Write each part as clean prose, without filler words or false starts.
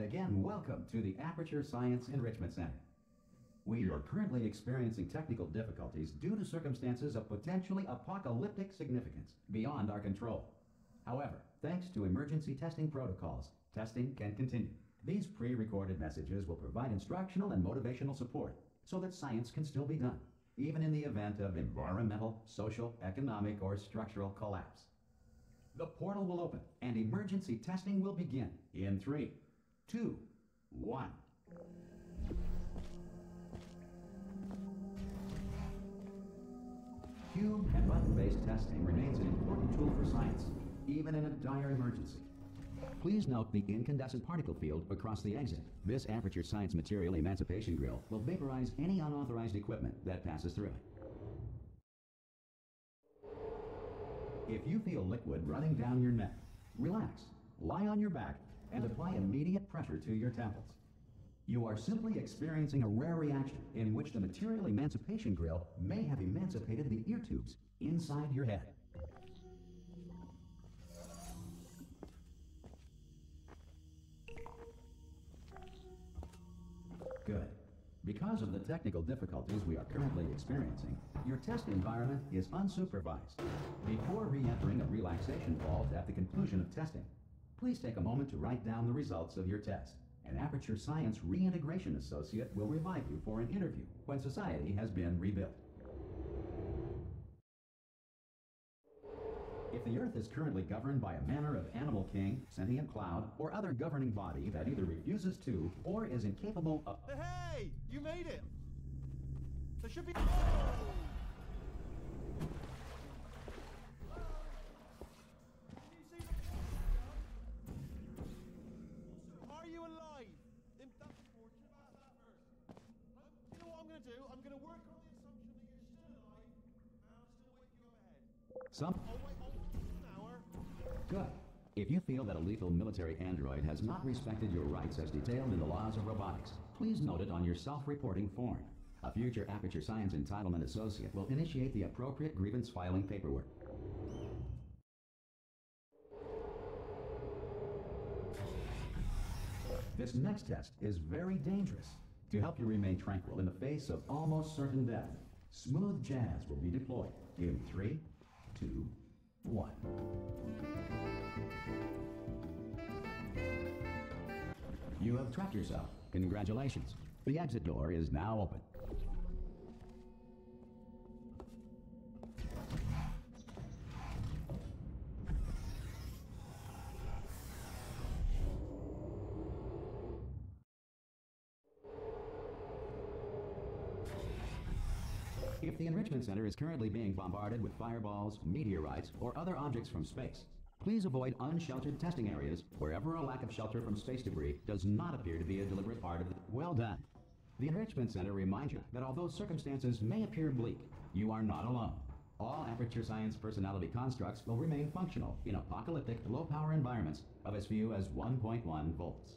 again, welcome to the Aperture Science Enrichment Center. We are currently experiencing technical difficulties due to circumstances of potentially apocalyptic significance beyond our control. However, thanks to emergency testing protocols, testing can continue. These pre-recorded messages will provide instructional and motivational support so that science can still be done, even in the event of environmental, social, economic, or structural collapse. The portal will open and emergency testing will begin in 3, 2, 1. Cube and button-based testing remains an important tool for science, even in a dire emergency. Please note the incandescent particle field across the exit. This Aperture Science Material Emancipation Grill will vaporize any unauthorized equipment that passes through it. If you feel liquid running down your neck, relax, lie on your back, and apply immediate pressure to your temples. You are simply experiencing a rare reaction in which the Material Emancipation Grill may have emancipated the ear tubes inside your head. Good. Because of the technical difficulties we are currently experiencing, your test environment is unsupervised. Before re-entering a relaxation vault at the conclusion of testing, please take a moment to write down the results of your test. An Aperture Science Reintegration Associate will revive you for an interview when society has been rebuilt. If the Earth is currently governed by a manner of animal king, sentient cloud, or other governing body that either refuses to or is incapable of... Hey! You made it! There should be... Are you alive? You know what I'm going to do? I'm going to work on the assumption that you're still alive, and I'll still wake you up ahead. Some... I'll wait an hour. Good. If you feel that a lethal military android has not respected your rights as detailed in the laws of robotics, please note it on your self-reporting form. A future Aperture Science Entitlement Associate will initiate the appropriate grievance filing paperwork. This next test is very dangerous. To help you remain tranquil in the face of almost certain death, smooth jazz will be deployed in 3, 2, 1. You have trapped yourself. Congratulations. The exit door is now open. If the Enrichment Center is currently being bombarded with fireballs, meteorites, or other objects from space, please avoid unsheltered testing areas wherever a lack of shelter from space debris does not appear to be a deliberate part of the... Well done. The Enrichment Center reminds you that although circumstances may appear bleak, you are not alone. All Aperture Science personality constructs will remain functional in apocalyptic, low-power environments of as few as 1.1 volts.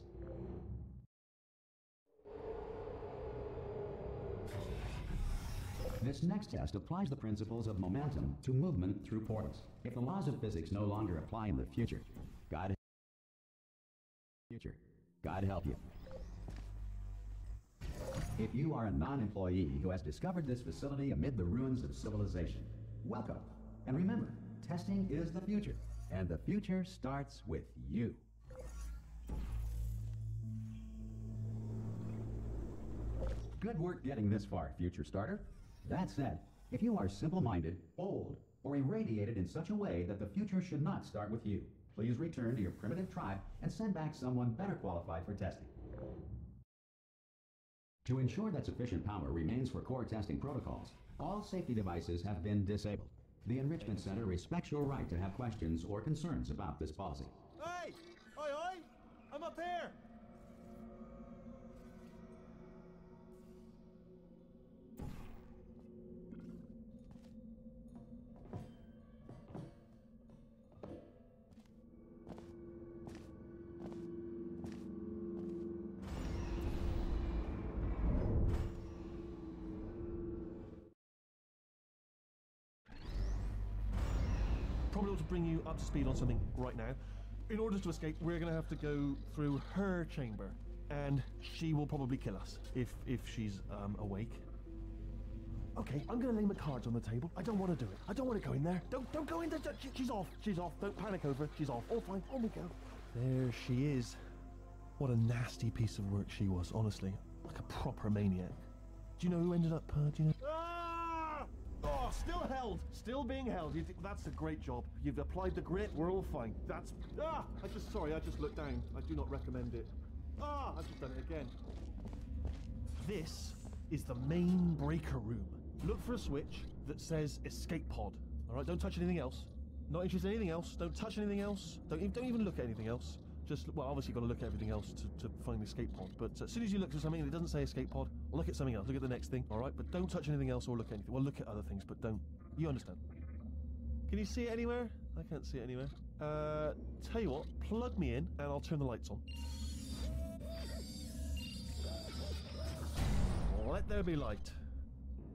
This next test applies the principles of momentum to movement through portals. If the laws of physics no longer apply in the future, God help you. If you are a non-employee who has discovered this facility amid the ruins of civilization, welcome. And remember, testing is the future, and the future starts with you. Good work getting this far, future starter. That said, if you are simple-minded, bold, or irradiated in such a way that the future should not start with you, please return to your primitive tribe and send back someone better qualified for testing. To ensure that sufficient power remains for core testing protocols, all safety devices have been disabled. The Enrichment Center respects your right to have questions or concerns about this policy. Hey! Oi! I'm up here! Probably ought to bring you up to speed on something right now. In order to escape, we're going to have to go through her chamber, and she will probably kill us if she's awake. Okay, I'm going to lay my cards on the table. I don't want to do it. I don't want to go in there. Don't go in there. She's off. She's off. Don't panic over it. She's off. All fine. On we go. There she is. What a nasty piece of work she was, honestly. Like a proper maniac. Do you know who ended up, do you know? Ah! Oh, still held. Still being held. That's a great job. You've applied the grit. We're all fine. That's... Ah! I just looked down. I do not recommend it. Ah! I've just done it again. This is the main breaker room. Look for a switch that says escape pod. All right, don't touch anything else. Not interested in anything else. Don't touch anything else. Don't even look at anything else. Just, well, obviously you've got to look at everything else to find the escape pod. But as soon as you look for something and it doesn't say escape pod, look at something else. Look at the next thing, all right? But don't touch anything else or look at anything. Well, look at other things, but don't. You understand? Can you see it anywhere? I can't see it anywhere. Tell you what, plug me in and I'll turn the lights on. Let there be light.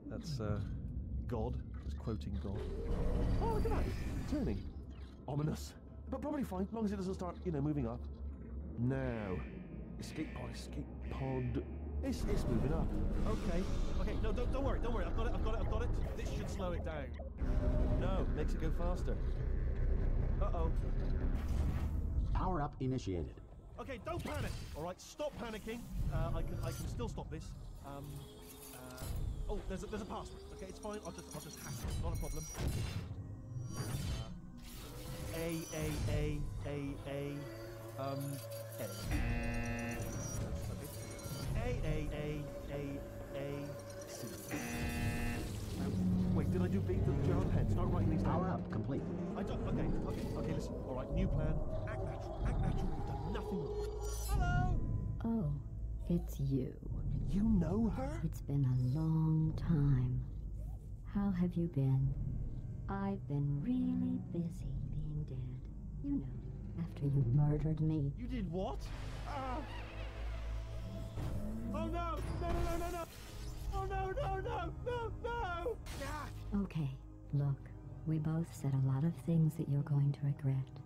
That's, God. Just quoting God. Oh, look at that. Turning. Ominous. But probably fine, as long as it doesn't start, moving up. Now. Escape pod. It's moving up. Okay. No, don't worry. I've got it. This should slow it down. No, makes it go faster. Uh-oh. Power up initiated. Okay, don't panic. All right, stop panicking. I can still stop this. Oh, there's a password. Okay, it's fine. I'll just hack it. Not a problem. A. C. Wait, did I do big Gerald Penn? Start writing these down. Power up complete. Okay, listen. All right, new plan. Act natural. You've done nothing wrong. Hello! Oh, it's you. You know her? It's been a long time. How have you been? I've been really busy being dead. After you murdered me. You did what? Oh no! No! Oh no! Okay, look, we both said a lot of things that you're going to regret.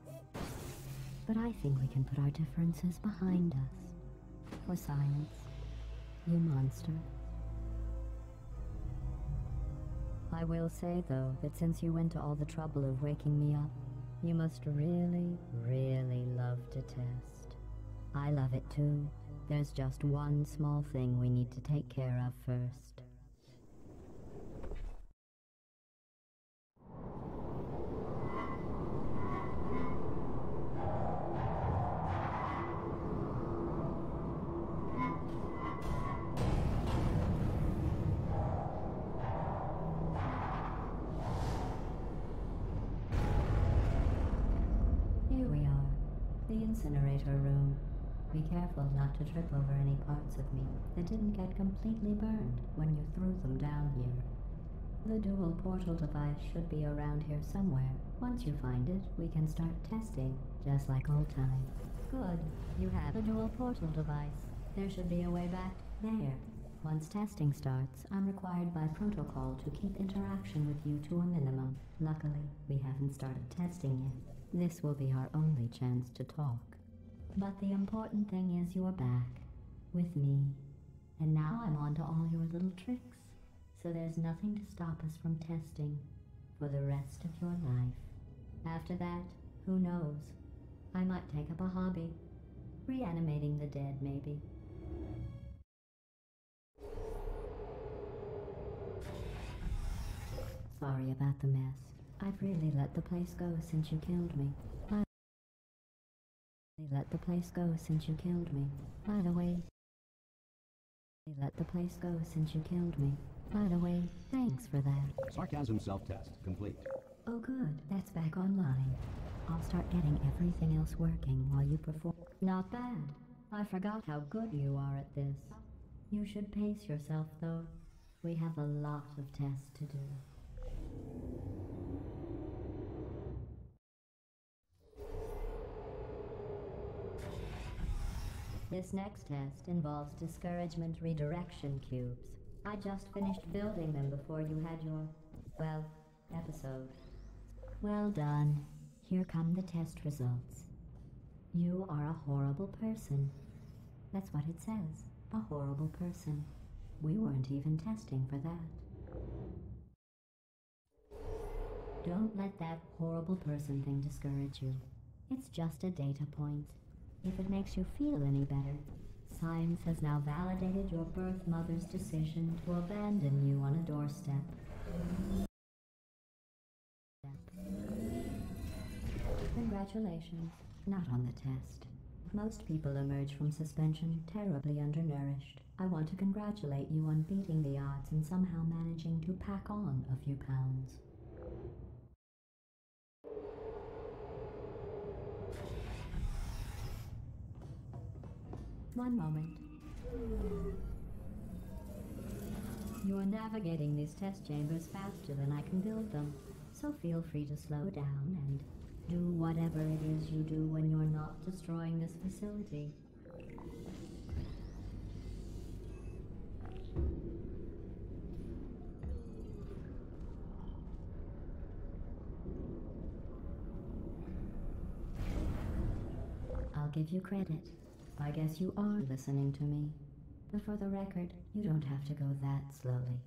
But I think we can put our differences behind us. For science. You monster. I will say, though, that since you went to all the trouble of waking me up, you must really, really love to test. I love it too. There's just one small thing we need to take care of first. Incinerator room. Be careful not to trip over any parts of me that didn't get completely burned when you threw them down here. The dual portal device should be around here somewhere. Once you find it, we can start testing, just like old times. Good. You have a dual portal device. There should be a way back there. Once testing starts, I'm required by protocol to keep interaction with you to a minimum. Luckily, we haven't started testing yet. This will be our only chance to talk. But the important thing is you're back, with me. And now I'm on to all your little tricks. So there's nothing to stop us from testing for the rest of your life. After that, who knows? I might take up a hobby. Reanimating the dead, maybe. Sorry about the mess. I've really let the place go since you killed me. By the way, thanks for that. Sarcasm self-test complete. Oh good, that's back online. I'll start getting everything else working while you perform. Not bad. I forgot how good you are at this. You should pace yourself though. We have a lot of tests to do. This next test involves discouragement redirection cubes. I just finished building them before you had your, episode. Well done. Here come the test results. You are a horrible person. That's what it says. A horrible person. We weren't even testing for that. Don't let that horrible person thing discourage you. It's just a data point. If it makes you feel any better, science has now validated your birth mother's decision to abandon you on a doorstep. Congratulations. Not on the test. Most people emerge from suspension terribly undernourished. I want to congratulate you on beating the odds and somehow managing to pack on a few pounds. One moment. You are navigating these test chambers faster than I can build them, so feel free to slow down and do whatever it is you do when you're not destroying this facility. I'll give you credit. I guess you are listening to me. But for the record, you don't have to go that slowly.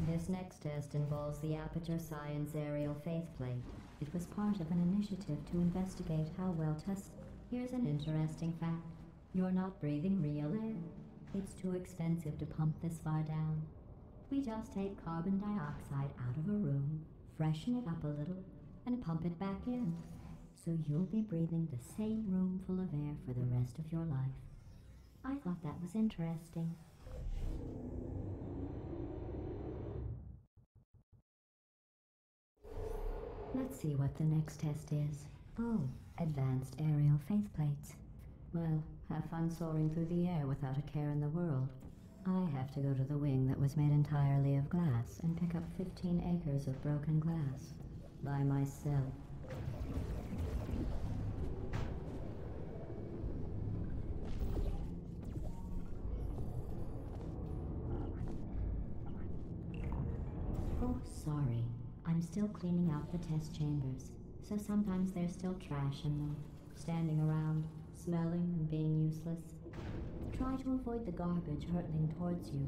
This next test involves the Aperture Science Aerial Faceplate. It was part of an initiative to investigate how well tests. Here's an interesting fact. You're not breathing real air. It's too expensive to pump this far down. We just take carbon dioxide out of a room, freshen it up a little, and pump it back in. So you'll be breathing the same room full of air for the rest of your life. I thought that was interesting. Let's see what the next test is. Oh, advanced aerial faceplates. Well, have fun soaring through the air without a care in the world. I have to go to the wing that was made entirely of glass and pick up 15 acres of broken glass. By myself. Oh, sorry. I'm still cleaning out the test chambers, so sometimes there's still trash in them, standing around, smelling and being useless. Try to avoid the garbage hurtling towards you.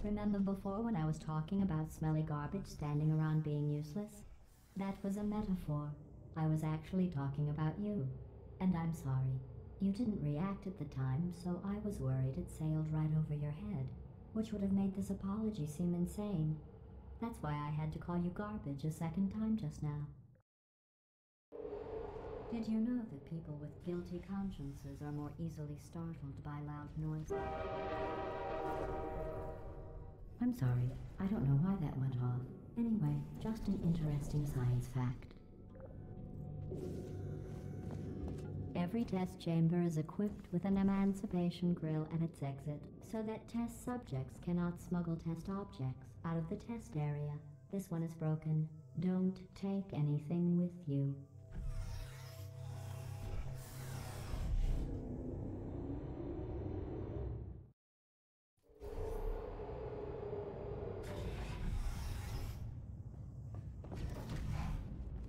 Remember before when I was talking about smelly garbage standing around being useless? That was a metaphor. I was actually talking about you. And I'm sorry. You didn't react at the time, so I was worried it sailed right over your head, which would have made this apology seem insane. That's why I had to call you garbage a second time just now. Did you know that people with guilty consciences are more easily startled by loud noises? I'm sorry, I don't know why that went off. Anyway, just an interesting science fact. Every test chamber is equipped with an emancipation grill at its exit, so that test subjects cannot smuggle test objects out of the test area. This one is broken. Don't take anything with you.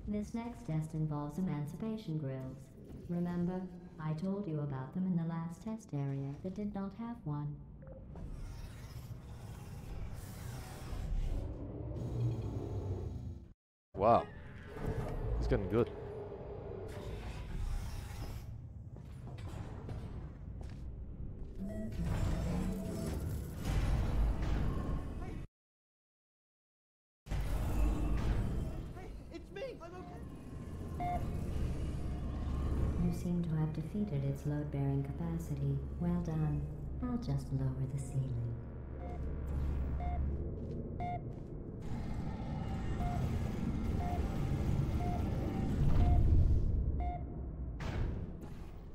This next test involves emancipation grills. Remember, I told you about them in the last test area that did not have one. Wow. It's getting good. It's me! I'm okay! You seem to have defeated its load-bearing capacity. Well done. I'll just lower the ceiling.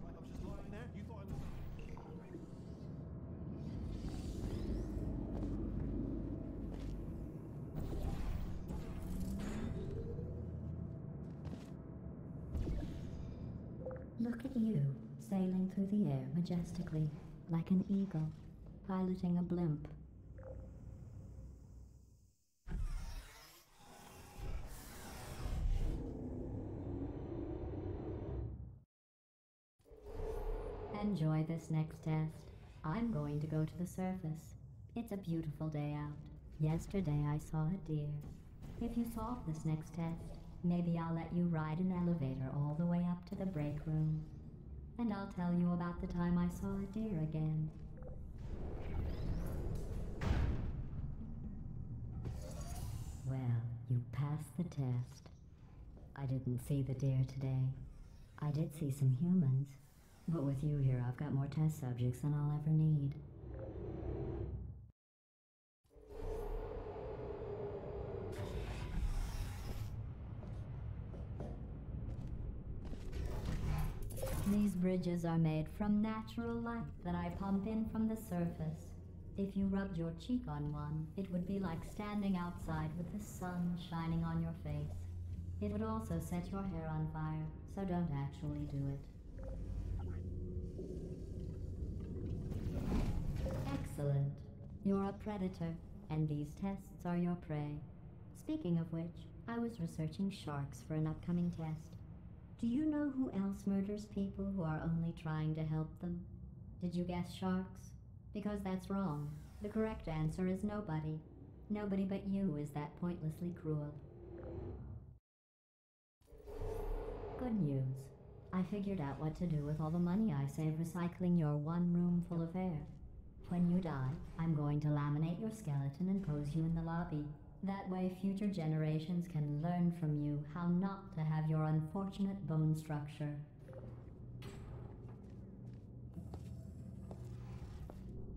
I was just lying there. You thought I was... Look at you, sailing through the air majestically, like an eagle, piloting a blimp. Enjoy this next test. I'm going to go to the surface. It's a beautiful day out. Yesterday I saw a deer. If you solve this next test, maybe I'll let you ride an elevator all the way up to the break room. And I'll tell you about the time I saw a deer again. Well, you passed the test. I didn't see the deer today. I did see some humans. But with you here, I've got more test subjects than I'll ever need. These bridges are made from natural light that I pump in from the surface. If you rubbed your cheek on one, it would be like standing outside with the sun shining on your face. It would also set your hair on fire, so don't actually do it. Excellent. You're a predator, and these tests are your prey. Speaking of which, I was researching sharks for an upcoming test. Do you know who else murders people who are only trying to help them? Did you guess sharks? Because that's wrong. The correct answer is nobody. Nobody but you is that pointlessly cruel. Good news. I figured out what to do with all the money I saved recycling your one room full of air. When you die, I'm going to laminate your skeleton and pose you in the lobby. That way future generations can learn from you how not to have your unfortunate bone structure.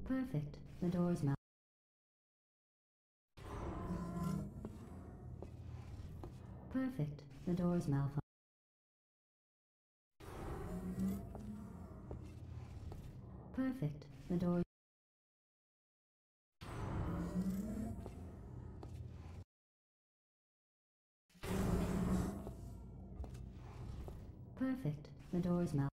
Perfect. The door's Perfect. The door's malfunction. Perfect. The door. Perfect. The door's mal.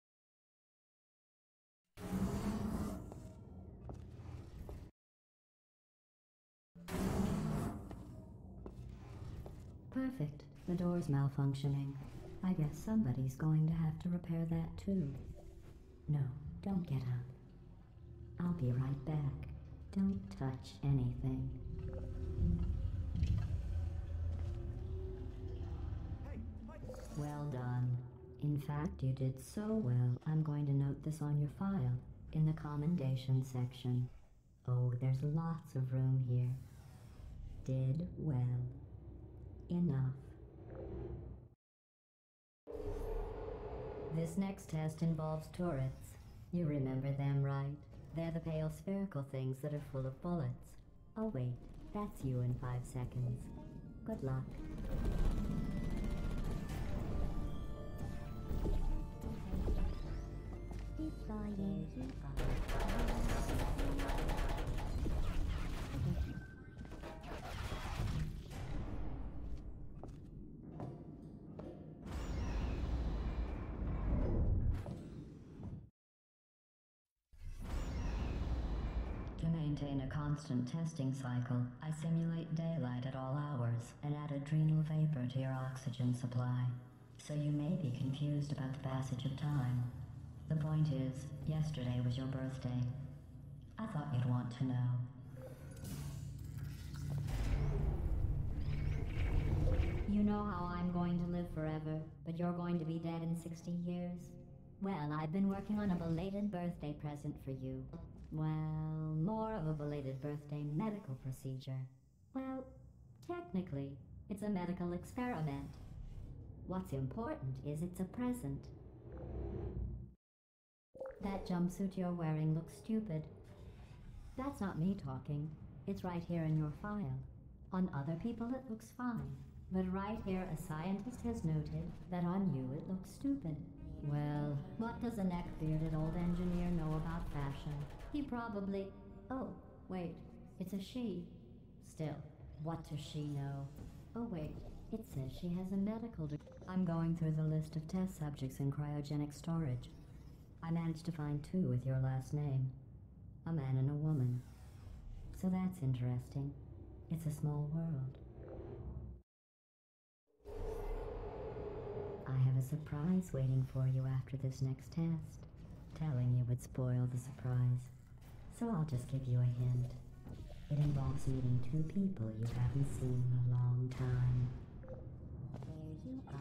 Perfect. The door's malfunctioning. I guess somebody's going to have to repair that too. No, don't get up. I'll be right back. Don't touch anything. Well done. In fact, you did so well, I'm going to note this on your file, in the commendation section. Oh, there's lots of room here. Did well. Enough. This next test involves turrets. You remember them, right? They're the pale spherical things that are full of bullets. Oh wait, that's you in 5 seconds. Good luck. Keep flying, keep flying. To maintain a constant testing cycle, I simulate daylight at all hours and add adrenal vapor to your oxygen supply. So you may be confused about the passage of time. The point is, yesterday was your birthday. I thought you'd want to know. You know how I'm going to live forever, but you're going to be dead in 60 years? Well, I've been working on a belated birthday present for you. Well, more of a belated birthday medical procedure. Well, technically, it's a medical experiment. What's important is it's a present. That jumpsuit you're wearing looks stupid. That's not me talking. It's right here in your file. On other people it looks fine. But right here a scientist has noted that on you it looks stupid. Well, what does a neck-bearded old engineer know about fashion? He probably... Oh, wait, it's a she. Still, what does she know? Oh wait, it says she has a medical degree. I'm going through the list of test subjects in cryogenic storage. I managed to find 2 with your last name. A man and a woman. So that's interesting. It's a small world. I have a surprise waiting for you after this next test. Telling you would spoil the surprise. So I'll just give you a hint. It involves meeting 2 people you haven't seen in a long time. There you are.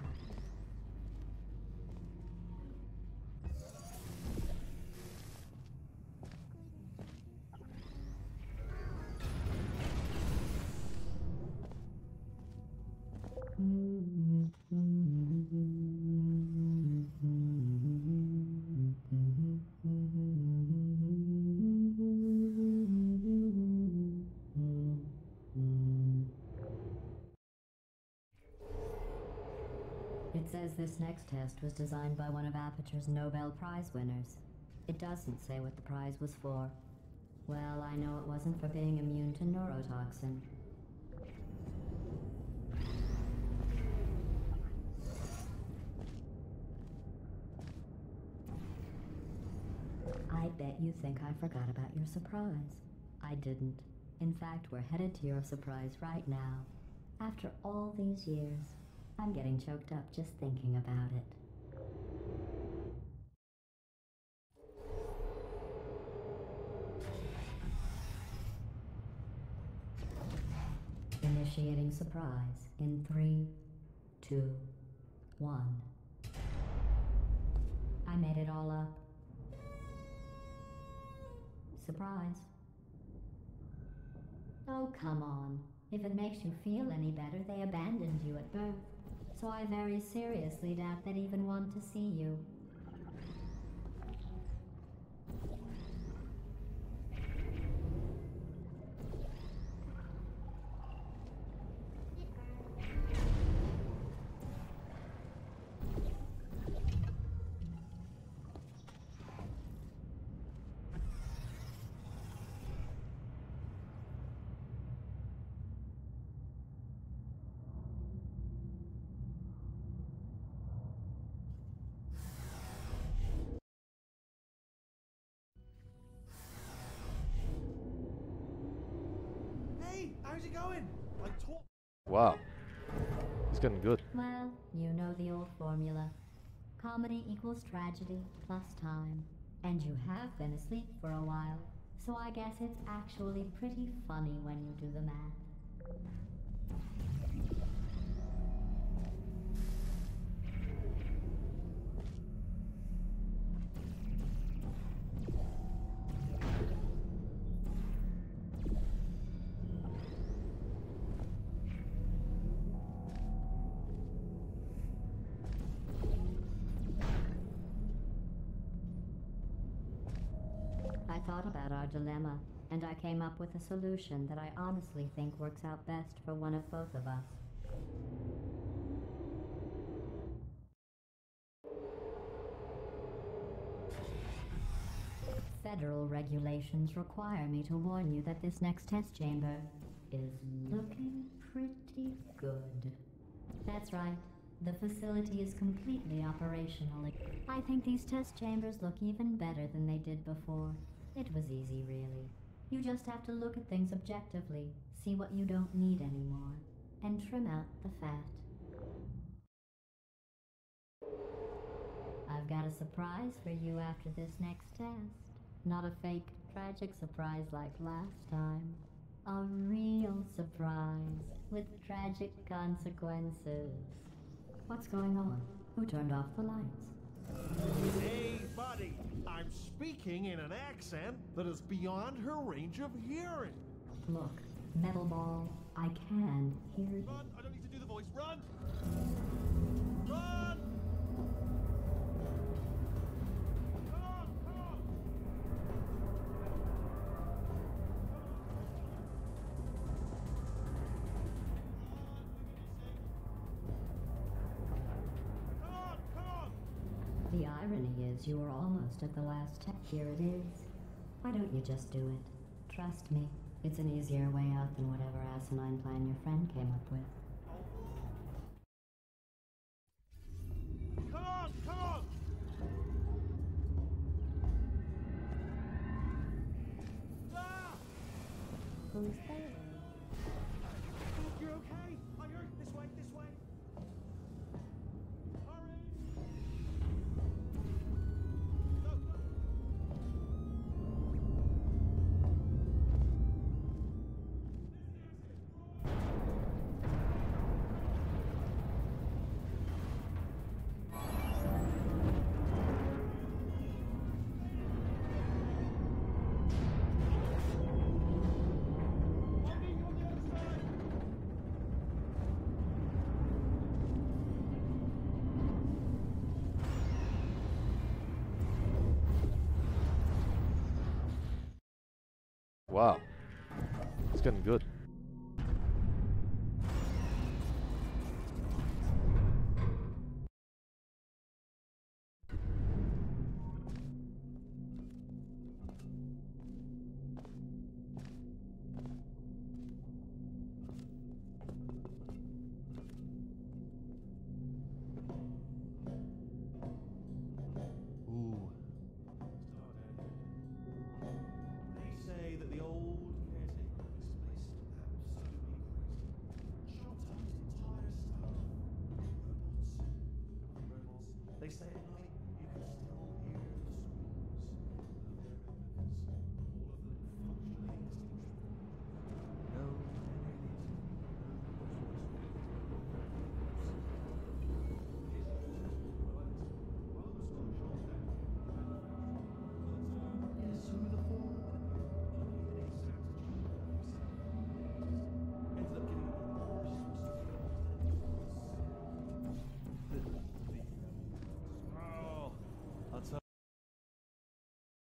It says this next test was designed by one of Aperture's Nobel Prize winners. It doesn't say what the prize was for. Well, I know it wasn't for being immune to neurotoxin. I bet you think I forgot about your surprise. I didn't. In fact, we're headed to your surprise right now. After all these years, I'm getting choked up just thinking about it. Initiating surprise in 3, 2, 1. I made it all up. Surprise. Oh, come on. If it makes you feel any better, they abandoned you at birth. So I very seriously doubt they'd even want to see you. How's it going? I taught. Wow. It's getting good. Well, you know the old formula. Comedy equals tragedy plus time. And you have been asleep for a while, so I guess it's actually pretty funny when you do the math. I thought about our dilemma, and I came up with a solution that I honestly think works out best for one of both of us. Federal regulations require me to warn you that this next test chamber is looking pretty good. That's right. The facility is completely operational. I think these test chambers look even better than they did before. It was easy, really. You just have to look at things objectively, see what you don't need anymore, and trim out the fat. I've got a surprise for you after this next test. Not a fake, tragic surprise like last time. A real surprise with tragic consequences. What's going on? Who turned off the lights? Hey, buddy! I'm speaking in an accent that is beyond her range of hearing. Look, Metal Ball, I can hear you. Run! I don't need to do the voice. Run! Run! Come on! Come on! Come on! Come on! The irony is you were almost at the last step. Here it is. Why don't you just do it? Trust me, it's an easier way out than whatever asinine plan your friend came up with. Who's there? You're okay? I heard this way, this way. Hurry! Go, go. Wow. It's getting good. Ooh. They say that the old caretaker of this place is absolutely crazy. Shot up his entire staff. Robots. They say at night you can still hear the screams of their replicas. All of them functionally extinction. No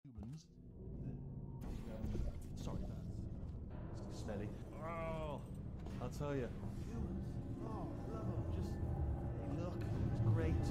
humans. Sorry, that's smelly. Oh, I'll tell you. Humans. Oh, love them. Just they look. It's great.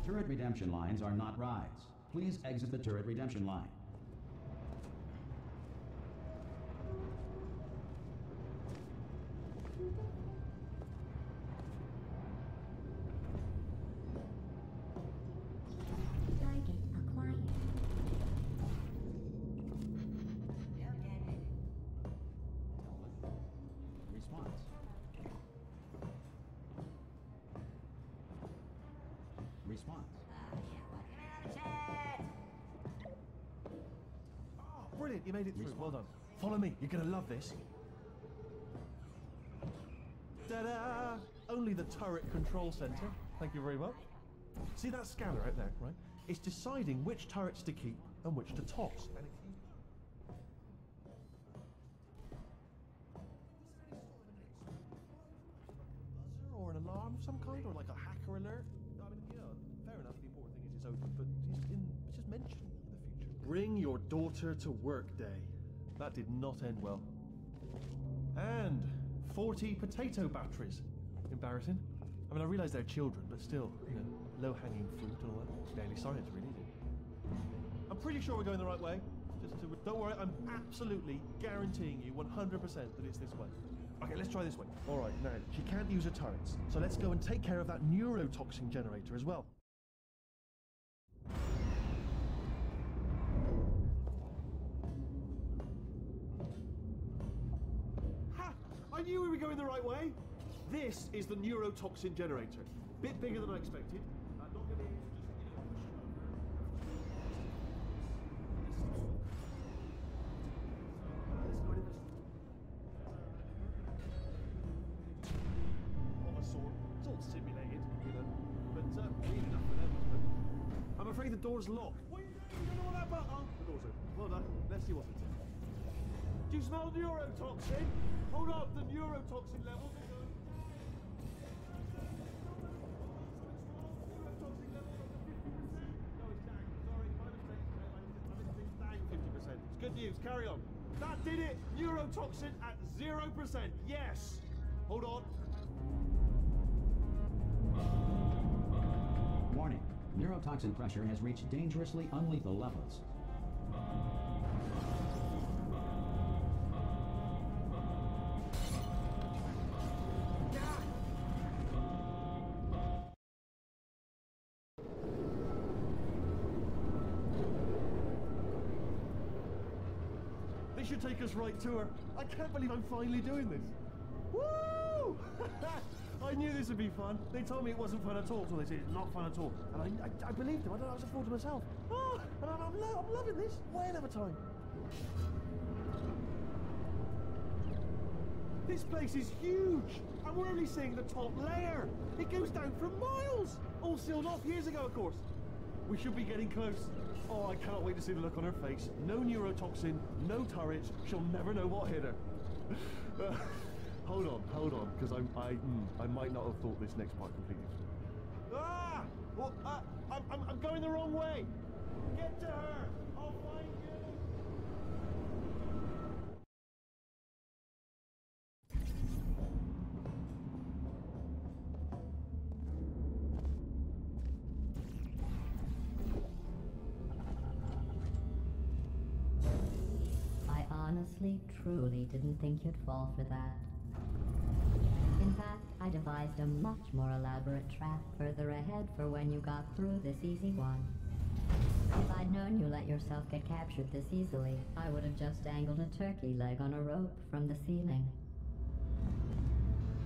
Turret redemption lines are not rides. Please exit the turret redemption line. Target acquired. Response. Response. Oh, brilliant! You made it through. Well done. Follow me. You're gonna love this. Ta-da! Only the turret control center. Thank you very much. See that scanner out there, right? It's deciding which turrets to keep and which to toss. And if you buzzer or an alarm of some kind, or like a hacker alert. I mean, you know, fair enough. The important thing is it's open, but it's just mentioned in the future. Bring your daughter to work day. That did not end well. And 40 potato batteries. Embarrassing. I mean, I realise they're children, but still, you know, low-hanging fruit and all that. It's barely science, really, is it? I'm pretty sure we're going the right way. Don't worry, I'm absolutely guaranteeing you 100% that it's this way. Okay, let's try this way. All right, now, she can't use her turrets, so let's go and take care of that neurotoxin generator as well. Ha! I knew we were going the right way. This is the neurotoxin generator. Bit bigger than I expected. Not going to be able to just, you know, push it over. Of a sort. It's all simulated, you know. But weird enough for them, I suppose. I'm afraid the door's locked. What are you doing? You don't know what that button? Oh, the door's open. Well done. Let's see what's in it. Do you smell neurotoxin? Hold up, the neurotoxin levels are going. Neurotoxin levels up to 50%. No, it's down. Sorry, my mistake. I didn't think down 50%. It's good news. Carry on. That did it. Neurotoxin at 0%. Yes. Hold on. Warning. Neurotoxin pressure has reached dangerously unlethal levels. It should take us right to her. I can't believe I'm finally doing this. Woo! I knew this would be fun. They told me it wasn't fun at all, so they said it's not fun at all. And I believed them. I don't know, I was a fool to myself. Oh, and I'm loving this. Whale of a time. This place is huge, and we're only seeing the top layer. It goes down for miles. All sealed off years ago, of course. We should be getting close. Oh, I cannot wait to see the look on her face. No neurotoxin, no turrets. She'll never know what hit her. Hold on, because I might not have thought this next part completely through. Ah! Well, I'm going the wrong way. Get to her. I'll find you. I honestly, truly didn't think you'd fall for that. In fact, I devised a much more elaborate trap further ahead for when you got through this easy one. If I'd known you let yourself get captured this easily, I would have just dangled a turkey leg on a rope from the ceiling.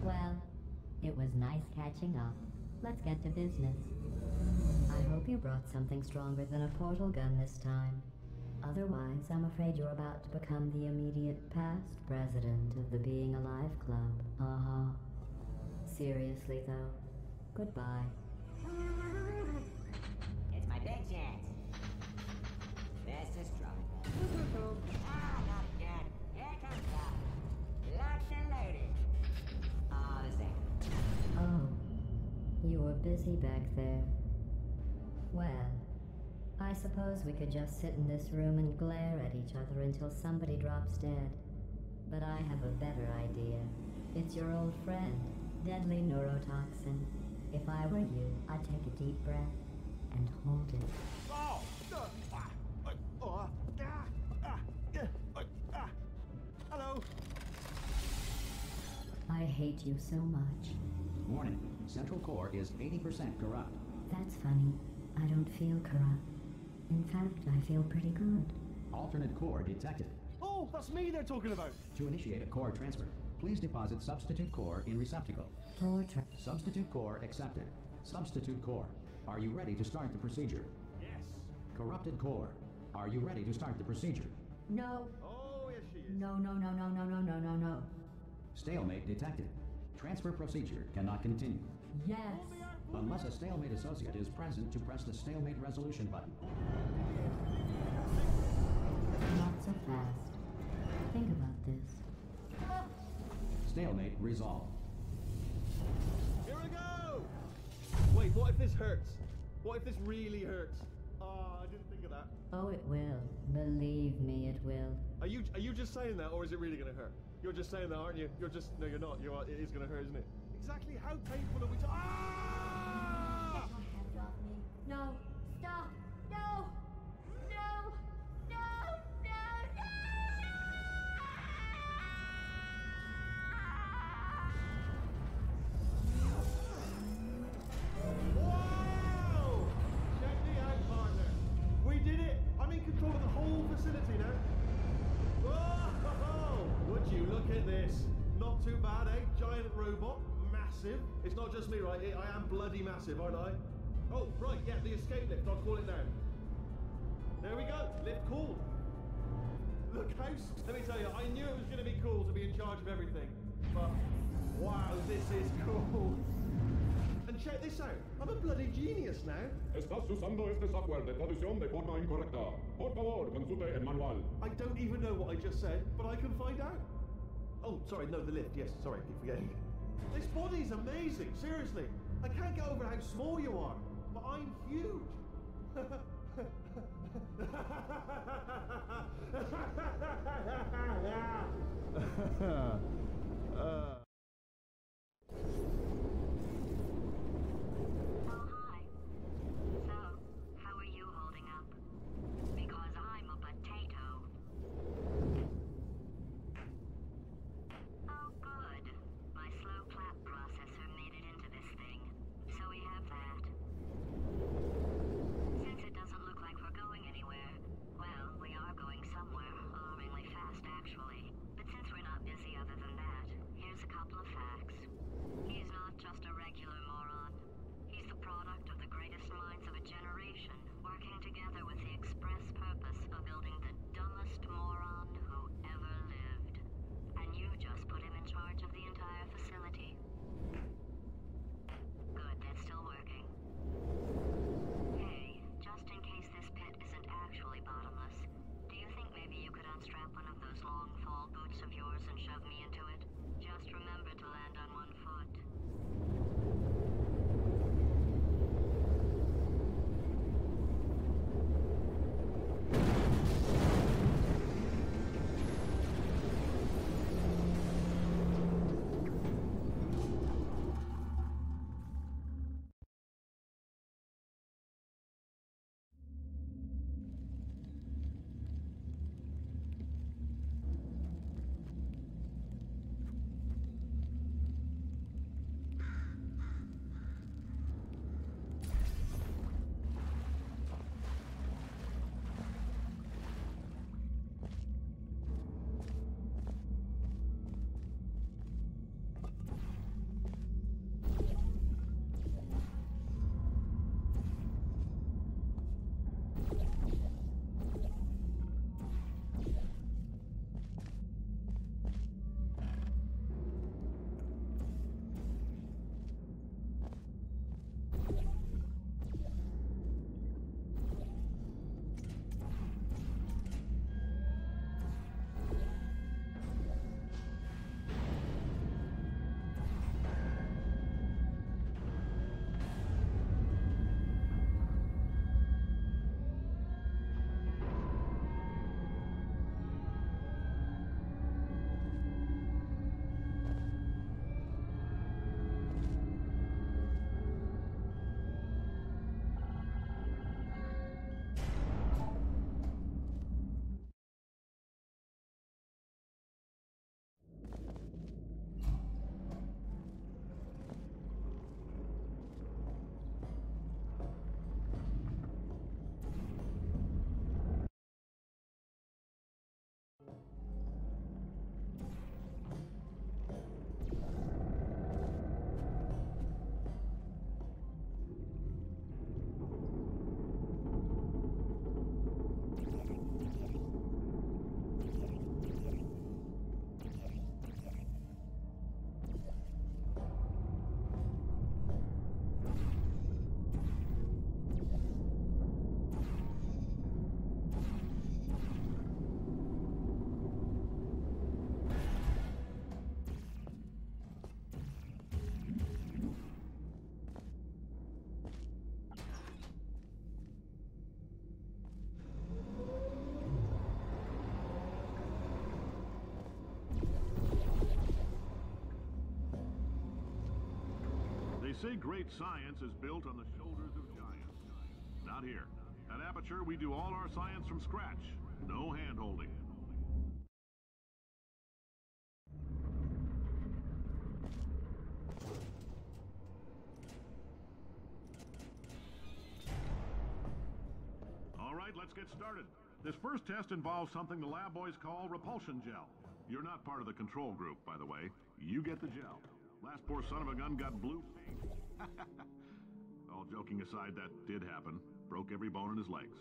Well, it was nice catching up. Let's get to business. I hope you brought something stronger than a portal gun this time. Otherwise, I'm afraid you're about to become the immediate past president of the Being Alive Club. Uh-huh. Seriously, though, goodbye. It's my big chance. This is trouble. Ah, not again. Here comes trouble. Locked and loaded. All the same. Oh, you were busy back there. Well, I suppose we could just sit in this room and glare at each other until somebody drops dead. But I have a better idea. It's your old friend, deadly neurotoxin. If I were you, I'd take a deep breath and hold it. Hello. I hate you so much. Warning, Central Core is 80% corrupt. That's funny. I don't feel corrupt. In fact, I feel pretty good. Alternate core detected. Oh, that's me they're talking about. To initiate a core transfer, please deposit substitute core in receptacle. Substitute core accepted. Substitute core, are you ready to start the procedure? Yes. Corrupted core, are you ready to start the procedure? No. Oh, yes she is. No, no, no, no, no, no, no, no, no. Stalemate detected. Transfer procedure cannot continue. Yes. Unless a stalemate associate is present to press the stalemate resolution button. Not so fast. Think about this. Stalemate resolved. Here we go! Wait, what if this hurts? What if this really hurts? Oh, I didn't think of that. Oh, it will. Believe me, it will. Are you just saying that, or is it really gonna hurt? You're just saying that, aren't you? No, you're not. It is gonna hurt, isn't it? Exactly how painful are we Ah! Get your hands off me. No. Stop. No. No. No. No. Wow! Check me out, partner. We did it. I'm in control of the whole facility now. Whoa! Would you look at this? Not too bad, eh? Giant robot. Massive. It's not just me, right? I am bloody massive, aren't I? Oh, right, yeah, the escape lift. I'll call it now. There we go. Lift cool. Look how... Let me tell you, I knew it was going to be cool to be in charge of everything. But, wow, this is cool. And check this out. I'm a bloody genius now. Estás usando este software de traducción de forma incorrecta. Por favor, consulte el manual. I don't even know what I just said, but I can find out. Oh, sorry, no, the lift. Yes, sorry, I keep forgetting. This body's amazing, seriously. I can't get over how small you are, but I'm huge. Oh, hi. So, how are you holding up? Because I'm a potato. Oh, good. My slow clap processor made it into this thing. So we have that. Since it doesn't look like we're going anywhere, well, we are going somewhere alarmingly fast, say great science is built on the shoulders of giants. Not here. At Aperture, we do all our science from scratch. No hand-holding. All right, let's get started. This first test involves something the lab boys call repulsion gel. You're not part of the control group, by the way. You get the gel. Last poor son of a gun got blue feet. All joking aside, that did happen. Broke every bone in his legs.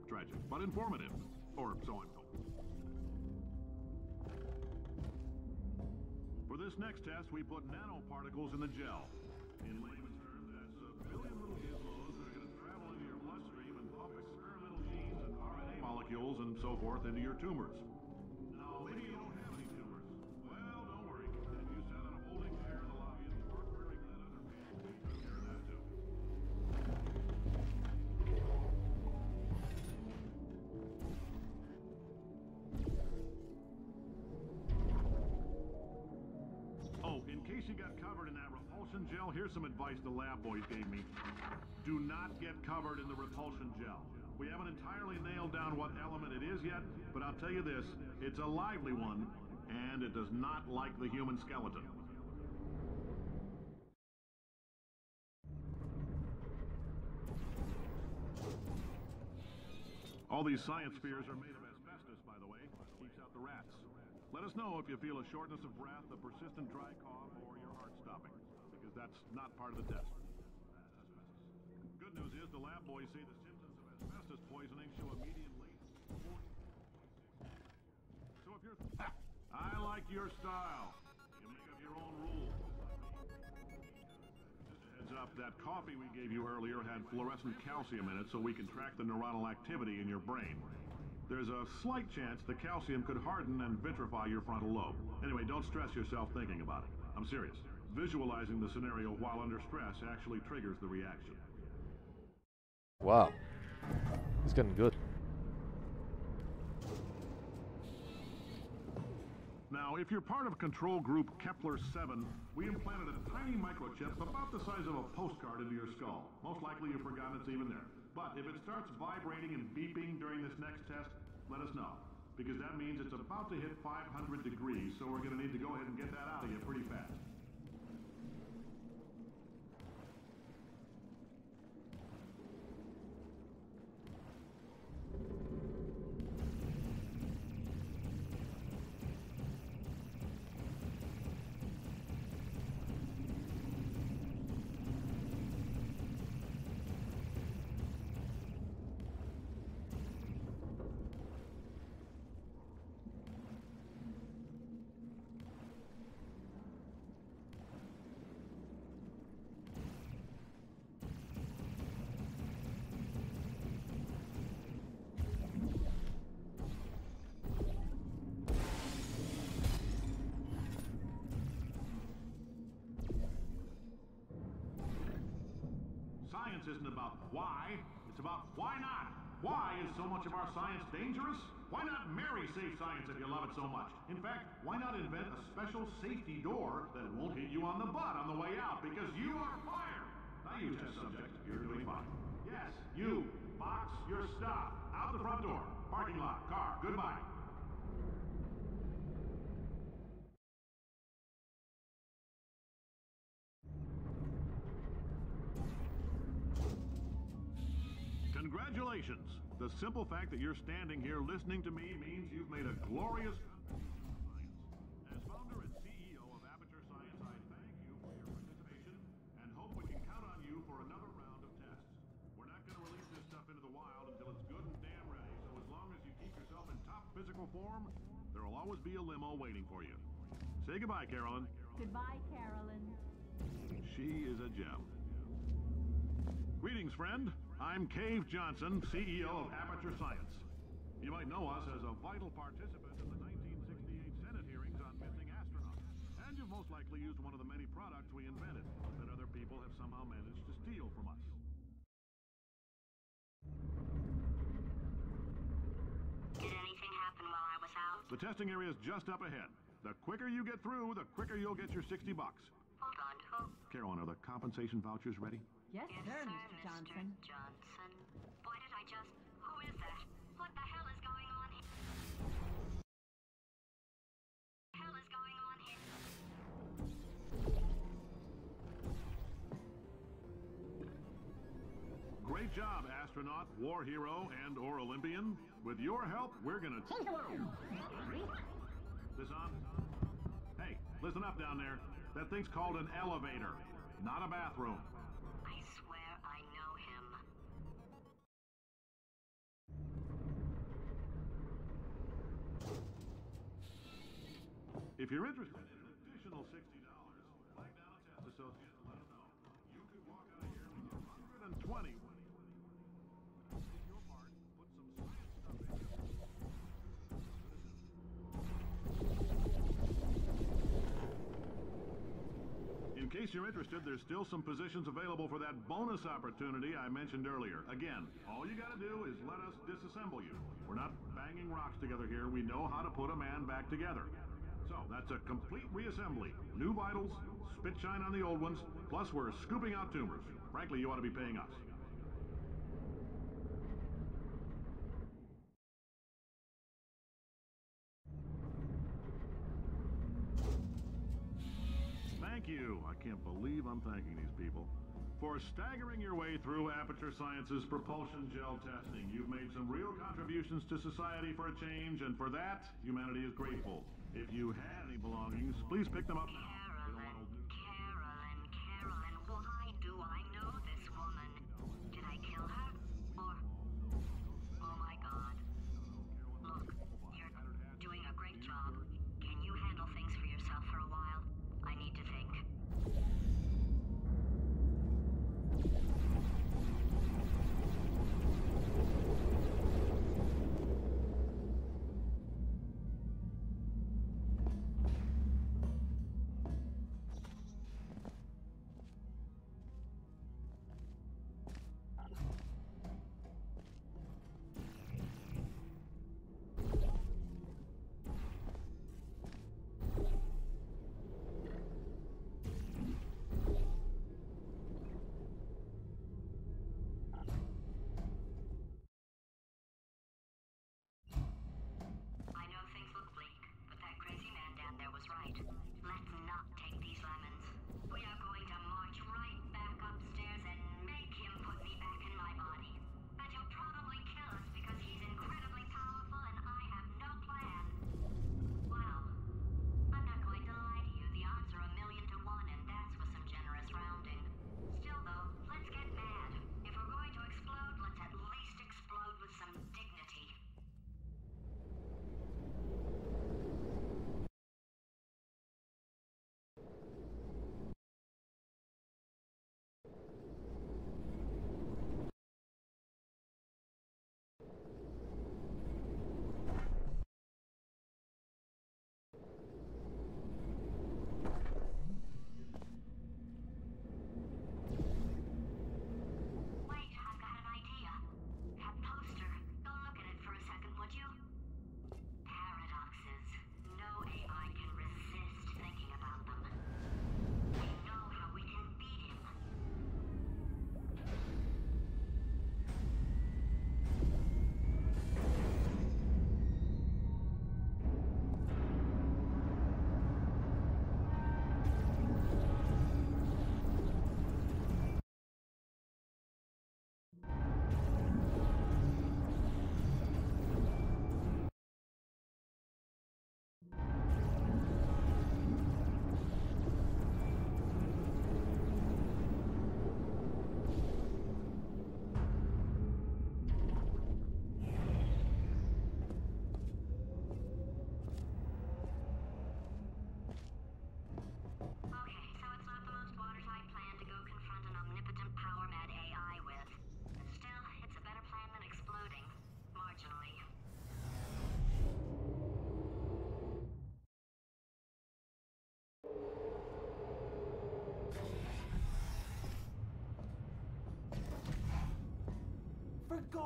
Tragic, but informative. Or so I'm told. For this next test, we put nanoparticles in the gel. In layman's terms, that's a billion little gizmos that are going to travel into your bloodstream and pump experimental genes and RNA molecules and so forth into your tumors. Now, maybe you don't have any tumors. Well, don't worry. If you sat on a folding chair in the lobby of the park, very glad other people took care of that too. Oh, in case you got covered in that repulsion gel, here's some advice the lab boys gave me. Do not get covered in the repulsion gel. We haven't entirely nailed down what element it is yet, but I'll tell you this, it's a lively one, and it does not like the human skeleton. All these science spheres are made of asbestos, by the way. Keeps out the rats. Let us know if you feel a shortness of breath, a persistent dry cough, or your heart stopping, because that's not part of the test. Good news is the lab boys say the symptoms of asbestos poisoning show a median latency of 40. So if you're... I like your style. You make up your own rules. Just a heads up, that coffee we gave you earlier had fluorescent calcium in it so we can track the neuronal activity in your brain. There's a slight chance the calcium could harden and vitrify your frontal lobe. Anyway, don't stress yourself thinking about it. I'm serious. Visualizing the scenario while under stress actually triggers the reaction. Wow. It's getting good. Now, if you're part of control group Kepler-7, we implanted a tiny microchip about the size of a postcard into your skull. Most likely you've forgotten it's even there. But if it starts vibrating and beeping during this next test, let us know. Because that means it's about to hit 500 degrees, so we're going to need to go ahead and get that out of you pretty fast. Science isn't about why, it's about why not. Why is so much of our science dangerous? Why not marry safe science if you love it so much? In fact, why not invent a special safety door that won't hit you on the butt on the way out because you are fired? Now you test subject, you're doing fine. Yes, you, box your stuff. Out the front door, parking lot, car, goodbye. Congratulations! The simple fact that you're standing here listening to me means you've made a glorious contribution to science. As founder and CEO of Aperture Science, I thank you for your participation and hope we can count on you for another round of tests. We're not going to release this stuff into the wild until it's good and damn ready, so as long as you keep yourself in top physical form, there will always be a limo waiting for you. Say goodbye, Carolyn. Goodbye, Carolyn. She is a gem. Greetings, friend. I'm Cave Johnson, CEO of Aperture Science. You might know us as a vital participant in the 1968 Senate hearings on missing astronauts. And you've most likely used one of the many products we invented that other people have somehow managed to steal from us. Did anything happen while I was out? The testing area is just up ahead. The quicker you get through, the quicker you'll get your $60. Got Want who? Caroline, are the compensation vouchers ready? Yes, Yes, sir, sir, Mr. Johnson. Johnson. Why did I just... Who is that? What the hell is going on here? Hell is going on here? Great job, astronaut, war hero, and or Olympian. With your help, we're gonna... This on? Hey, listen up down there. That thing's called an elevator, not a bathroom. I swear I know him. If you're interested in an additional $60, flag down a test associate and let them know. You could walk out of here with 120. Take your part, put some science stuff in you. In case you're interested, there's still some positions available for that bonus opportunity I mentioned earlier. Again, all you gotta do is let us disassemble you. We're not banging rocks together here. We know how to put a man back together. So, that's a complete reassembly. New vitals, spit shine on the old ones, plus we're scooping out tumors. Frankly, you ought to be paying us. Thank you. I can't believe I'm thanking these people. For staggering your way through Aperture Science's propulsion gel testing, you've made some real contributions to society for a change, and for that, humanity is grateful. If you had any belongings, please pick them up now. We don't want old news. Carolyn, why do I know this woman? Did I kill her? Or... Oh my God. Look, you're doing a great job. Can you handle things for yourself for a while? I need to think.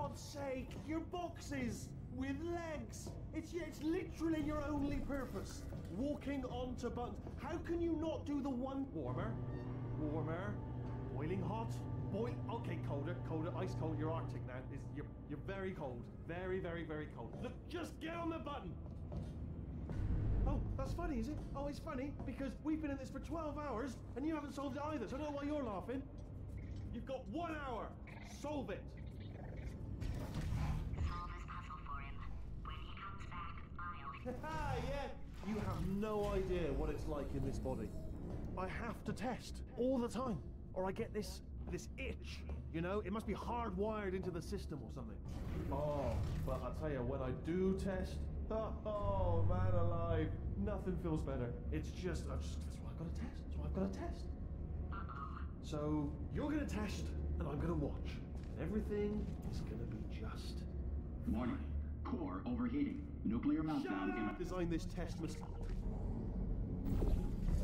God's sake, your boxes with legs. It's literally your only purpose. Walking onto buttons. How can you not do the one warmer, boiling hot, okay, colder, ice cold. You're Arctic now. You're very cold, very, very, very cold. Look, just get on the button. Oh, that's funny, is it? Oh, it's funny because we've been in this for 12 hours and you haven't solved it either. So I don't know why you're laughing. You've got 1 hour. Solve it. Solve his puzzle for him. When he comes back, I'll... Yeah. You have no idea what it's like in this body. I have to test all the time, or I get this itch. You know, it must be hardwired into the system or something. Oh, but I tell you, when I do test, oh man alive, nothing feels better. It's just that's why I've got to test. That's why I've got to test. So you're gonna test, and I'm gonna watch. And everything is gonna be just. Warning. Core overheating. Nuclear meltdown. Design this test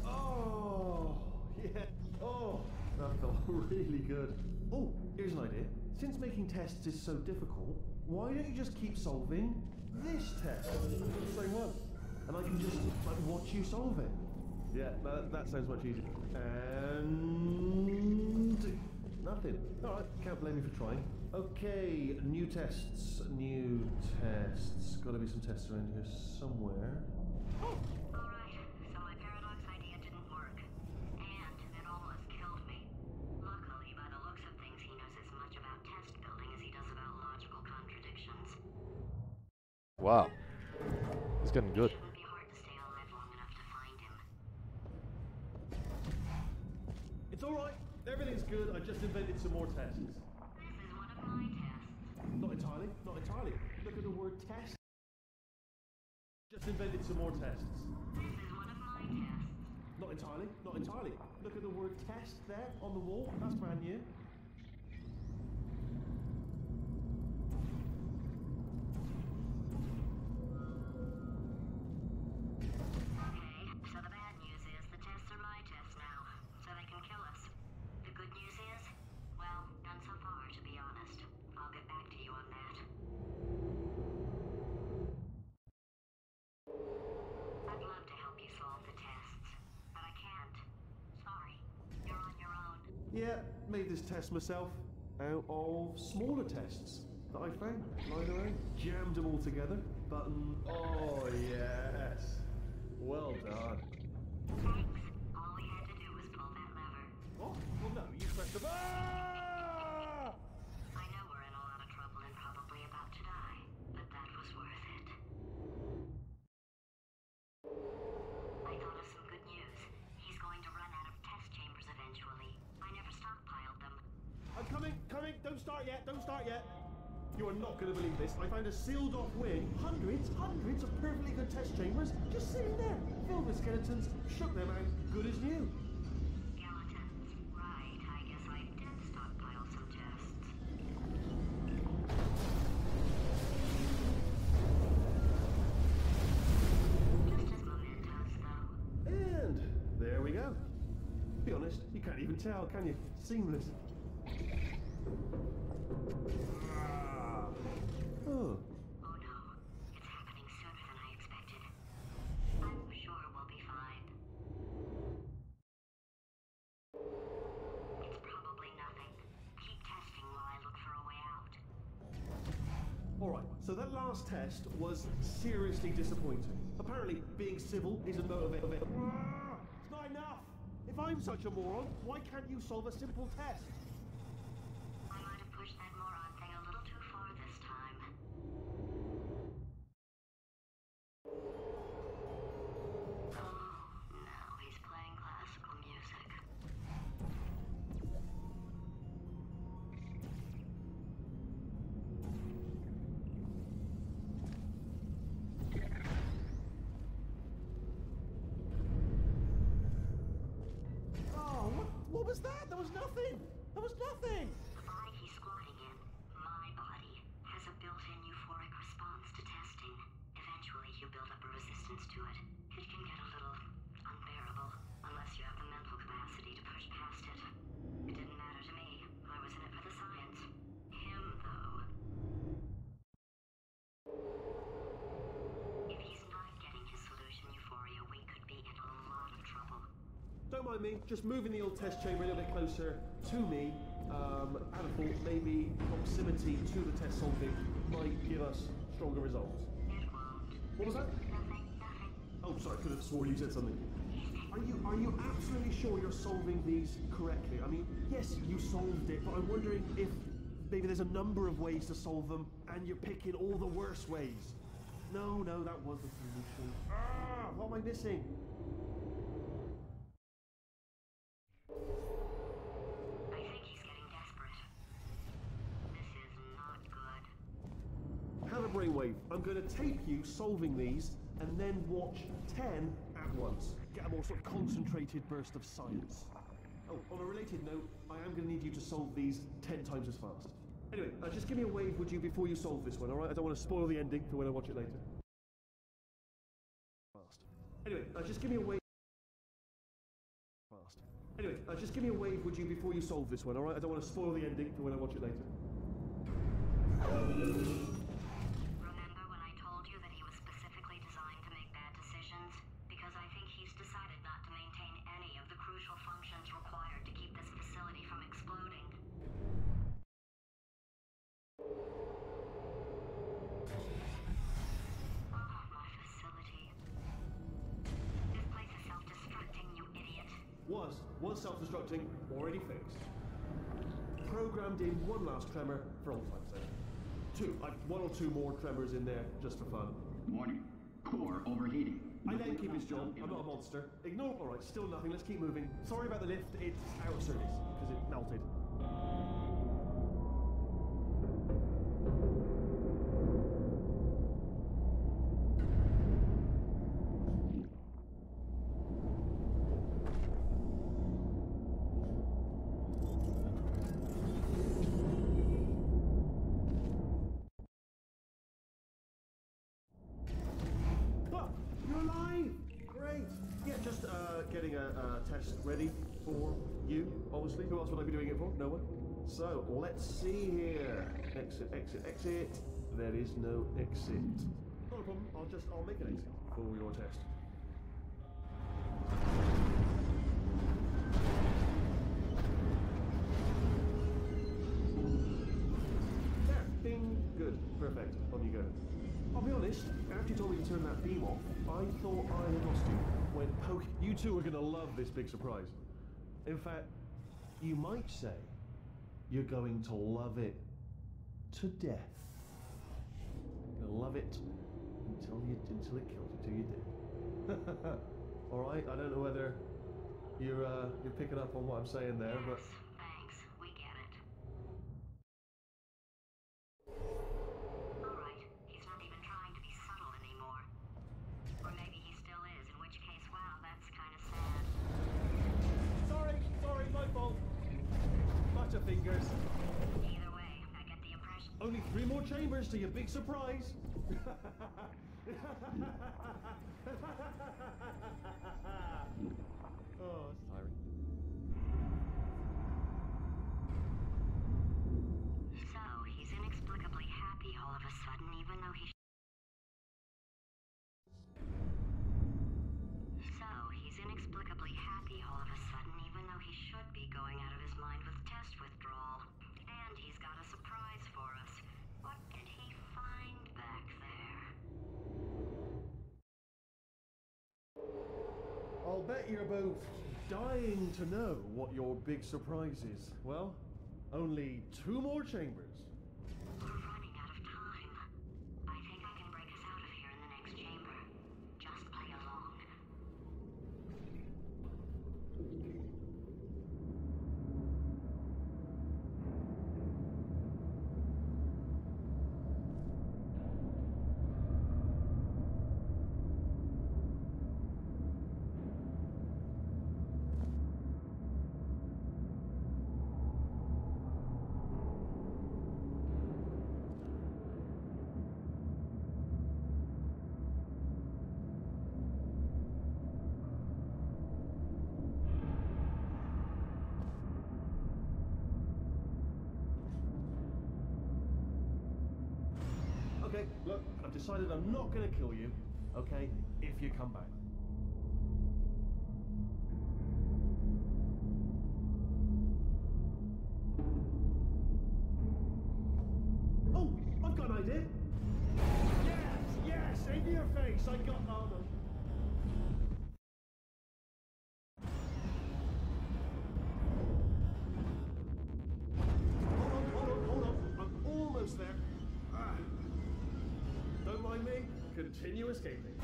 Oh, yeah. Oh, that felt really good. Oh, here's an idea. Since making tests is so difficult, why don't you just keep solving this test? The same one. And I can just, watch you solve it. Yeah, that sounds much easier. And... nothing. Alright, can't blame me for trying. Okay, new tests. Gotta be some tests around here somewhere. Oh! Alright, so my paradox idea didn't work. And it almost killed me. Luckily, by the looks of things, he knows as much about test building as he does about logical contradictions. Wow. He's getting good. It would be hard to stay alive long enough to find him. It's alright. Everything's good. I just invented some more tests. This is one of my tests. Not entirely. Look at the word test. Just invented some more tests. This is one of my tests. Not entirely. Look at the word test there on the wall. That's brand new. Okay, so the bad news is the tests are my tests now, so they can kill us. The good news is, well, none so far, to be honest. I'll get back to you on that. I'd love to help you solve the tests, but I can't. Sorry, you're on your own. Yeah, made this test myself out of smaller tests that I found lying around. Jammed them all together. Button. Oh yes. Well done. Thanks. All we had to do was pull that lever. Oh, well no, you pressed the Ah! I know we're in a lot of trouble and probably about to die, but that was worth it. I thought of some good news. He's going to run out of test chambers eventually. I never stockpiled them. I'm coming. Don't start yet. You are not going to believe this. I found a sealed off wing. Hundreds of perfectly good test chambers just sitting there. Filled with skeletons. Shook them out. Good as new. Skeletons. Right, I guess I did stockpile some tests. Just as mementos, though. And there we go. Be honest, you can't even tell, can you? Seamless. Oh. Oh no, it's happening sooner than I expected. I'm sure we'll be fine. It's probably nothing. Keep testing while I look for a way out. Alright, so that last test was seriously disappointing. Apparently, being civil isn't motivating. It's not enough! If I'm such a moron, why can't you solve a simple test? I might have pushed that moron thing a little too far this time. Oh, now he's playing classical music. Oh, what was that? There was nothing! There was nothing! The body he's squatting in, my body, has a built-in euphoric response to testing. Eventually, you build up a resistance to it. It can get a little unbearable, unless you have the mental capacity to push past it. It didn't matter to me. I was in it for the science. Him, though. mind me, just moving the old test chamber a little bit closer to me. And I thought maybe proximity to the test solving might give us stronger results. It won't. What was that? Nothing. Oh, sorry, I could have swore you said something. Are you absolutely sure you're solving these correctly? I mean, yes, you solved it, but I'm wondering if maybe there's a number of ways to solve them, and you're picking all the worst ways. No, that was the solution. Ah, what am I missing? I think he's getting desperate. This is not good. Have a brainwave. I'm going to tape you solving these, and then watch 10 at once. Get a more sort of concentrated burst of science. Oh, on a related note, I am going to need you to solve these 10 times as fast. Anyway, just give me a wave, would you, before you solve this one, alright? I don't want to spoil the ending for when I watch it later. Fast. Anyway, just give me a wave. Fast. Anyway, just give me a wave, would you, before you solve this one, alright? I don't want to spoil the ending for when I watch it later. Remember when I told you that he was specifically designed to make bad decisions? Because I think he's decided not to maintain any of the crucial functions required to keep this facility from exploding. Oh, my facility. This place is self-destructing, you idiot. Was self-destructing, already fixed. Programmed in one last tremor for old time's sake. One or two more tremors in there, just for fun. Warning. Core overheating. I let him keep his job. I'm not a monster. Ignore. All right, still nothing. Let's keep moving. Sorry about the lift. It's out of service because it melted. Getting a test ready for you, obviously. Who else would I be doing it for? No one. So, let's see here. Exit, exit, exit. There is no exit. Not a problem. I'll make an exit for your test. There. Ding. Good. Perfect. On you go. I'll be honest, after you told me to turn that beam off, I thought I had lost you. When poke, you two are going to love this big surprise. In fact, you might say you're going to love it to death. You're going to love it until it kills you, till you do. All right, I don't know whether you're picking up on what I'm saying there, but Yes, thanks. We get it. All right, he's not even trying to be subtle anymore. Or maybe he still is, in which case, wow, that's kind of sad. sorry, my fault. Butterfingers. Either way, I get the impression. Only 3 more chambers to your big surprise. Oh, it's tiring. So, he's inexplicably happy all of a sudden, even though he should be going out of his mind with test withdrawal. And he's got a surprise for us. What did he find back there? I'll bet you're both dying to know what your big surprise is. Well, only 2 more chambers. We're running out of time. I think I can break us out of here in the next chamber. Just play along. Okay, look, I've decided I'm not going to kill you, okay, if you come back. In your face! I got on them! Hold on. I'm almost there. Ah. Don't mind me. Continue escaping.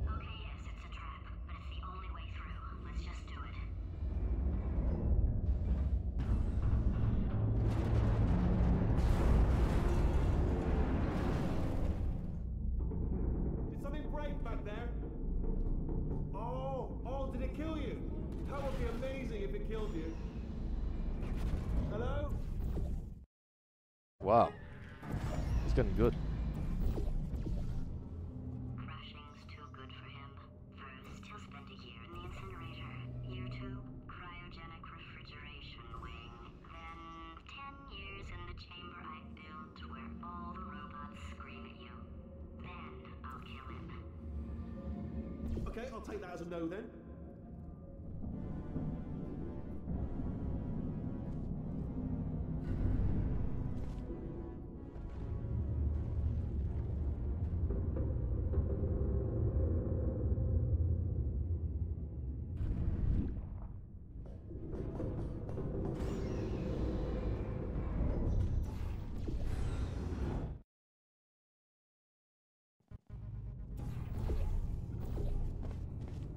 Okay, yes, it's a trap, but it's the only way through. Let's just do it. Did something break back there? Oh, did it kill you? That would be amazing if it killed you. Hello? Wow. It's getting good. Crashing's too good for him. First, he'll spend a year in the incinerator. Year 2, cryogenic refrigeration wing. Then, 10 years in the chamber I built where all the robots scream at you. Then, I'll kill him. Okay, I'll take that as a no then.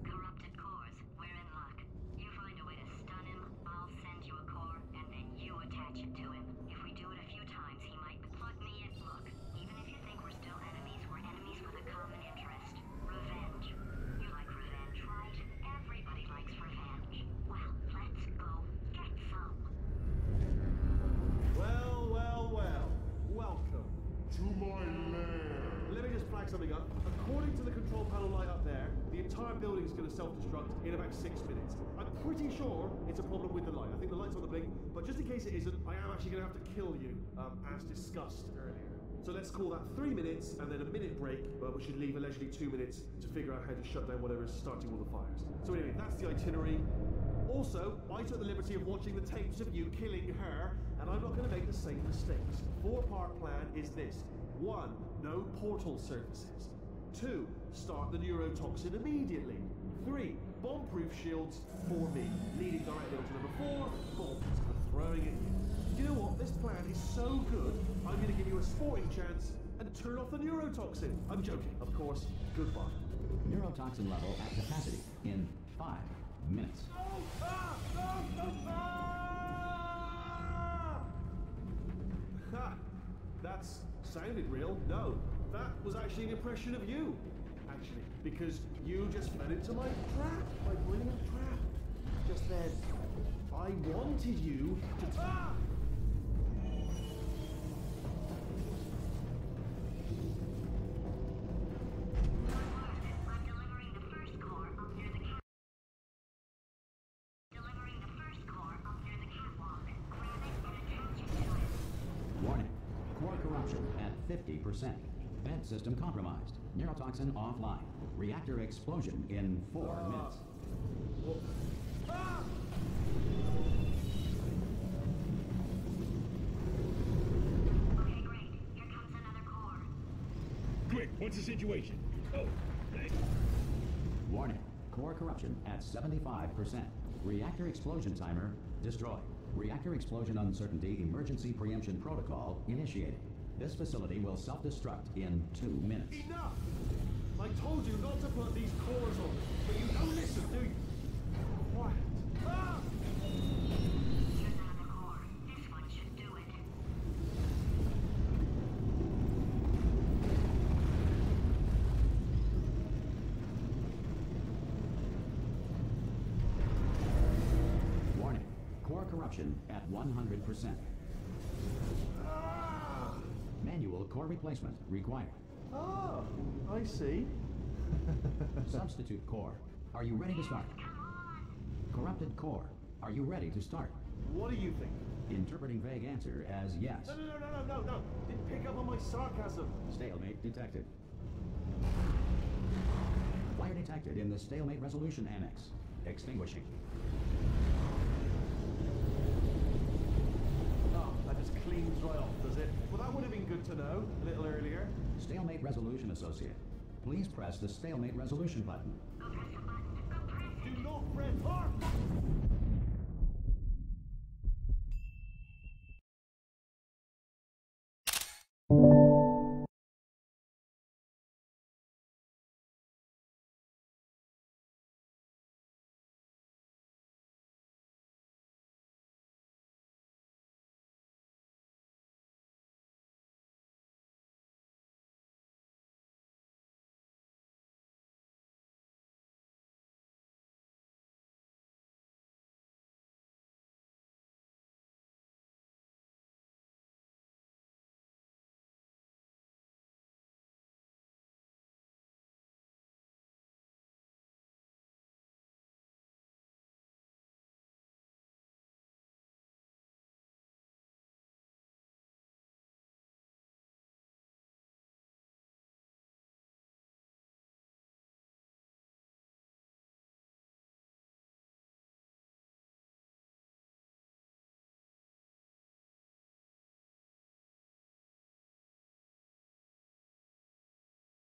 Corrupted cores, we're in luck. You find a way to stun him, I'll send you a core, and then you attach it to him. If we do it a few times, he might plug me in. Look, even if you think we're still enemies, we're enemies with a common interest. Revenge. You like revenge, right? Everybody likes revenge. Well, let's go get some. Well. Welcome. To my lair. Let me just flag something up. According to the control panel light up there, the entire building is going to self-destruct in about 6 minutes. I'm pretty sure it's a problem with the light. I think the light's on the blink, but just in case it isn't, I am actually going to have to kill you, as discussed earlier. So let's call that 3 minutes and then a minute break, but we should leave allegedly 2 minutes to figure out how to shut down whatever is starting all the fires. So anyway, that's the itinerary. Also, I took the liberty of watching the tapes of you killing her, and I'm not going to make the same mistakes. 4-part plan is this. 1. No portal surfaces. 2. Start the neurotoxin immediately. 3. Bomb-proof shields for me, leading directly onto number 4, bombs for throwing at you. You know what? This plan is so good, I'm going to give you a sporting chance and turn off the neurotoxin. I'm joking, of course. Goodbye. Neurotoxin level at capacity in 5 minutes. Ha! That's sounded real. No, that was actually an impression of you. Actually, because you just fell into my trap, my brilliant trap. Just then, I wanted you to. Ah! I'm delivering the first core up near the catwalk. Grab it and attach it to it. Warning. Core corruption at 50%. Vent system compromised. Neurotoxin offline. Reactor explosion in 4 minutes. Ah! Okay, great. Here comes another core. Quick, what's the situation? Oh, thanks. Warning. Core corruption at 75%. Reactor explosion timer destroyed. Reactor explosion uncertainty emergency preemption protocol initiated. This facility will self-destruct in 2 minutes. Enough! I told you not to put these cores on, but you don't listen, do you? Quiet. Ah! Here's another core. This one should do it. Warning. Core corruption at 100%. Ah! Manual core replacement required. Ah, I see. Substitute core. Are you ready to start? Corrupted core. Are you ready to start? What do you think? interpreting vague answer as yes. No. Didn't pick up on my sarcasm. Stalemate detected. Fire detected in the stalemate resolution annex. Extinguishing. Oh, that just cleans right off, does it? Well, that would have been good to know a little earlier. Stalemate resolution associate. Please press the stalemate resolution button. Go press the button. Go press it. Do not press hard.